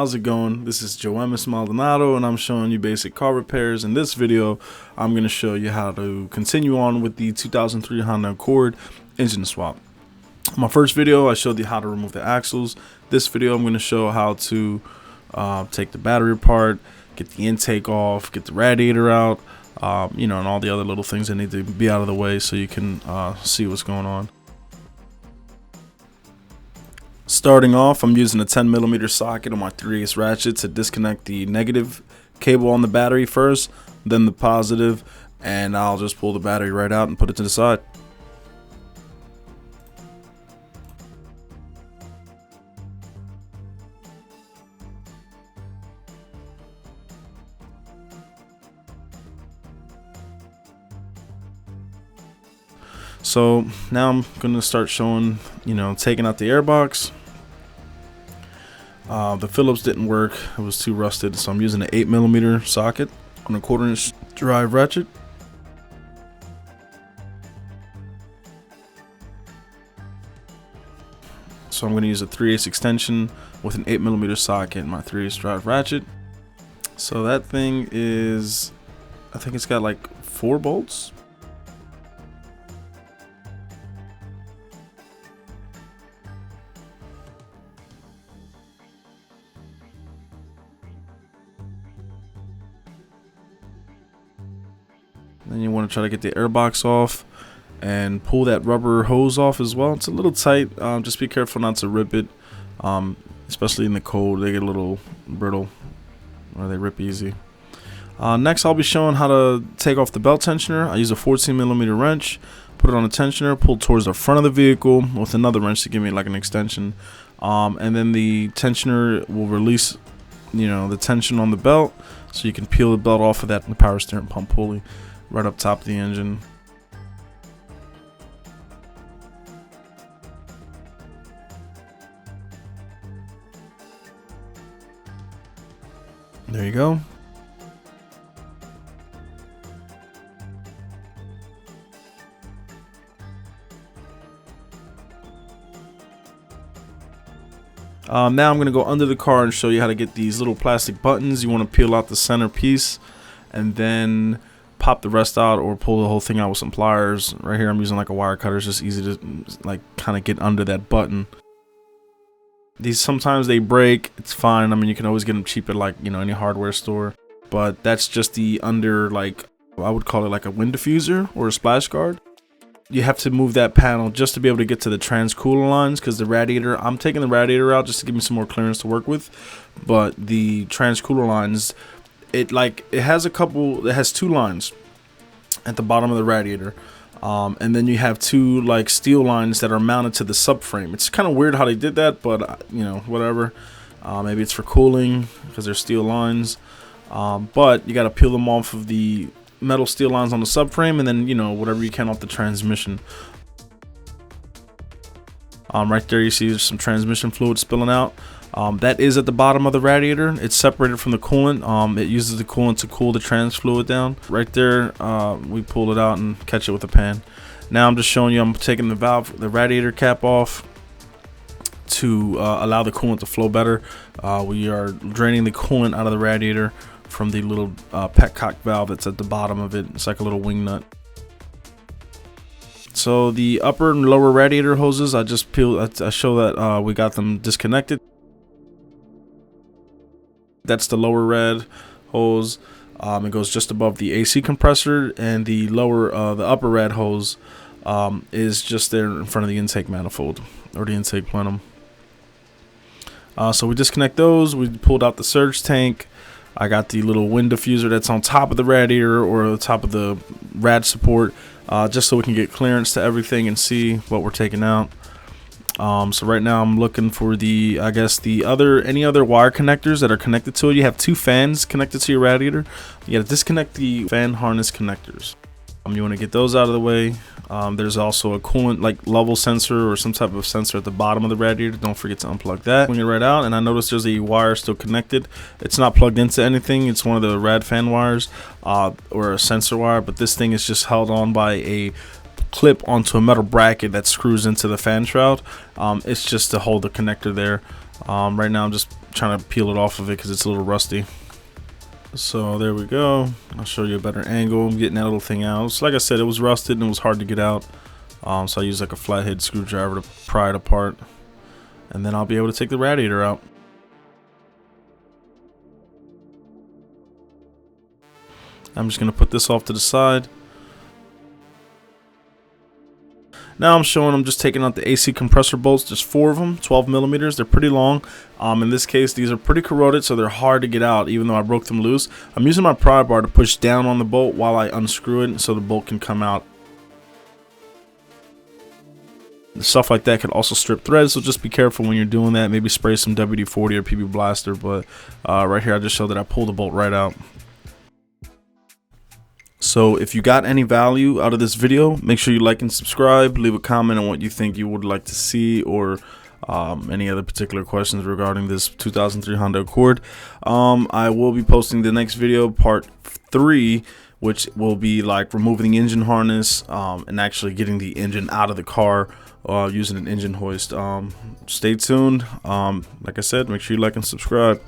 how's it going? This is Joe Maldonado and I'm showing you basic car repairs. In this video, I'm going to show you how to continue on with the 2003 Honda Accord engine swap. My first video, I showed you how to remove the axles. This video, I'm going to show how to take the battery apart, get the intake off, get the radiator out, and all the other little things that need to be out of the way so you can see what's going on. Starting off, I'm using a 10mm socket on my 3/8 ratchet to disconnect the negative cable on the battery first, then the positive, and I'll just pull the battery right out and put it to the side. So now I'm going to start showing, taking out the airbox. The Phillips didn't work. It was too rusted, so I'm using an 8mm socket on a 1/4" drive ratchet. So I'm going to use a 3/8 extension with an 8mm socket in my 3/8 drive ratchet. So that thing is, I think it's got like 4 bolts. Then you want to try to get the airbox off and pull that rubber hose off as well. It's a little tight. Just be careful not to rip it, especially in the cold. They get a little brittle or they rip easy. Next, I'll be showing how to take off the belt tensioner. I use a 14mm wrench, put it on the tensioner, pull towards the front of the vehicle with another wrench to give me like an extension. And then the tensioner will release, the tension on the belt, so you can peel the belt off of that power steering pump pulley right up top of the engine. There you go. Now I'm going to go under the car and show you how to get these little plastic buttons. You want to peel out the center piece and then pop the rest out, or pull the whole thing out with some pliers. Right here I'm using like a wire cutter. It's just easy to kind of get under that button. These sometimes they break. It's fine. I mean, you can always get them cheap at like any hardware store, but that's just the under, like I would call it like a wind diffuser or a splash guard. You have to move that panel just to be able to get to the trans-cooler lines, because the radiator, I'm taking the radiator out just to give me some more clearance to work with, but the trans-cooler lines, it has 2 lines at the bottom of the radiator, and then you have 2 steel lines that are mounted to the subframe. It's kind of weird how they did that, but whatever. Maybe it's for cooling because they're steel lines, but you got to peel them off of the metal steel lines on the subframe, and then whatever you can off the transmission. Right there you see there's some transmission fluid spilling out. That is at the bottom of the radiator. It's separated from the coolant. It uses the coolant to cool the trans fluid down. Right there, we pull it out and catch it with a pan. Now I'm just showing you, I'm taking the radiator cap off to allow the coolant to flow better. We are draining the coolant out of the radiator from the little petcock valve that's at the bottom of it. It's like a little wing nut. So the upper and lower radiator hoses, I just peeled. I show that we got them disconnected. That's the lower red hose. It goes just above the AC compressor, and the upper red hose is just there in front of the intake manifold or the intake plenum. So we disconnect those. We pulled out the surge tank. I got the little wind diffuser that's on top of the radiator or the top of the rad support, just so we can get clearance to everything and see what we're taking out. So right now I'm looking for any other wire connectors that are connected to it. You have 2 fans connected to your radiator. You got to disconnect the fan harness connectors. You want to get those out of the way. There's also a coolant level sensor or some type of sensor at the bottom of the radiator. Don't forget to unplug that. Bring it right out, and I noticed there's a wire still connected. It's not plugged into anything. It's one of the rad fan wires or a sensor wire, but this thing is just held on by a clip onto a metal bracket that screws into the fan shroud. It's just to hold the connector there. Right now I'm just trying to peel it off of it because it's a little rusty. So there we go. I'll show you a better angle. I'm getting that little thing out. So like I said, it was rusted and it was hard to get out. So I used like a flathead screwdriver to pry it apart, and then I'll be able to take the radiator out. I'm just going to put this off to the side. Now I'm just taking out the AC compressor bolts. There's 4 of them, 12 millimeters. They're pretty long. In this case, these are pretty corroded, so they're hard to get out, even though I broke them loose. I'm using my pry bar to push down on the bolt while I unscrew it so the bolt can come out. Stuff like that can also strip threads, so just be careful when you're doing that. Maybe spray some WD-40 or PB Blaster, but right here I just showed that I pulled the bolt right out. So if you got any value out of this video, make sure you like and subscribe. Leave a comment on what you think you would like to see, or any other particular questions regarding this 2003 Honda Accord. I will be posting the next video, part 3, which will be like removing the engine harness and actually getting the engine out of the car using an engine hoist. Stay tuned. Like I said, make sure you like and subscribe.